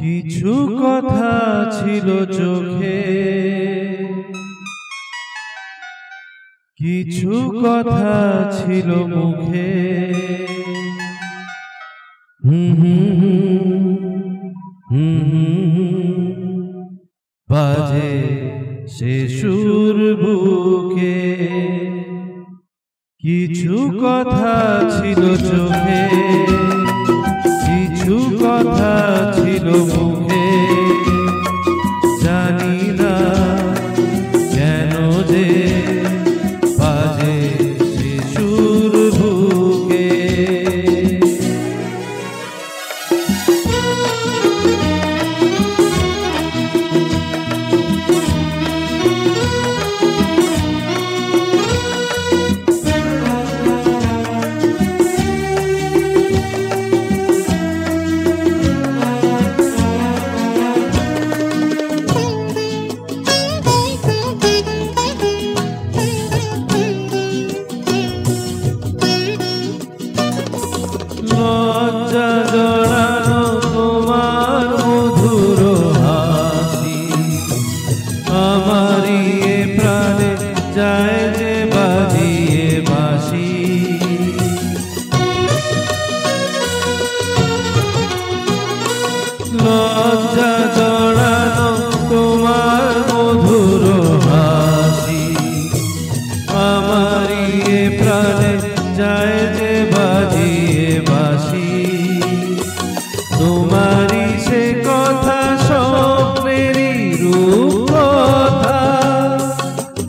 কিছু কথা ছিল চোখে, কিছু কথা ছিল মুখে। বাজে সে সুর বুকে, কিছু কথা ছিল চোখে, কিছু কথা ছিল মুখে। জানি না কেন যে বাজে সে সুর বুকে। লজ্জা জড়ানো তোমার মধুর হাসি, আমারই এ প্রাণে যায় যে বাজিয়ে বাঁশি। লজ্জা জড়ানো তোমার মধুর হাসি, আমারই এ প্রাণে যায় যে বাজিয়ে বাঁশি। তোমারই সে কথা স্বপ্নেরই রূপকথা,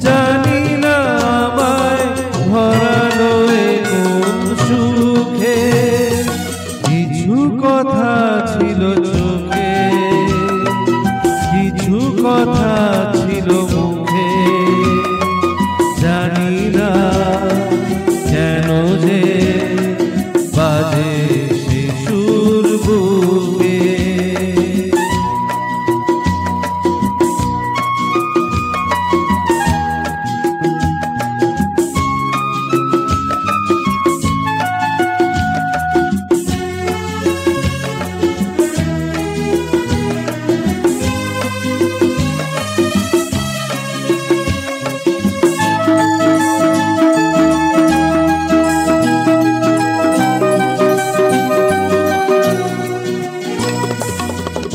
জানি না আমায় ভরালো এ কোন সুখে। কিছু কথা ছিল চোখে, কিছু কথা ছিল মুখে। জানি না কেন যে বাজে সে সুর বুকে।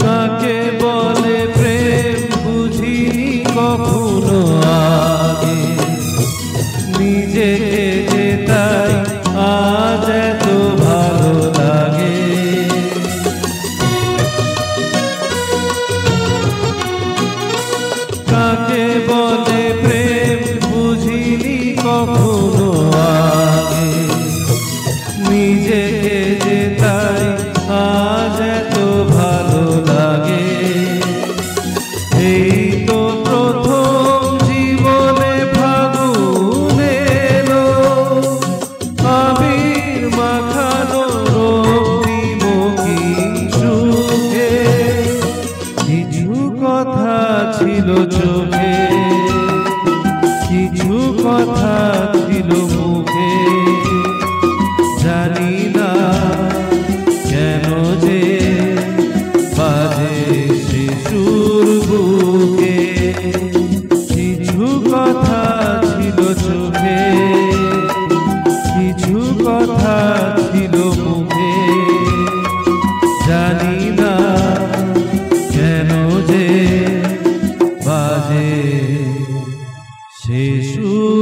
কাকে বলে প্রেম বুঝিনি কখনো আগে, নিজেকে যে তাই আজ এত ভালো লাগে। কাকে বলে প্রেম বুঝিনি কখনো আগে, নিজেকে যে তাই আজ এত ভালো লাগে। এই তো প্রথম জীবনে ফাগুন এলো, আবির মাখানো রক্তিম সুখে। কিছু কথা ছিল চোখে, কিছু কথা ছিল মুখে। জানি না কেন যে বাজে সে সুর বুকে। কিছু কথা ছিল চোখে, কিছু কথা ছিল মুখে। জানি না কেন যে বাজে সে সুর।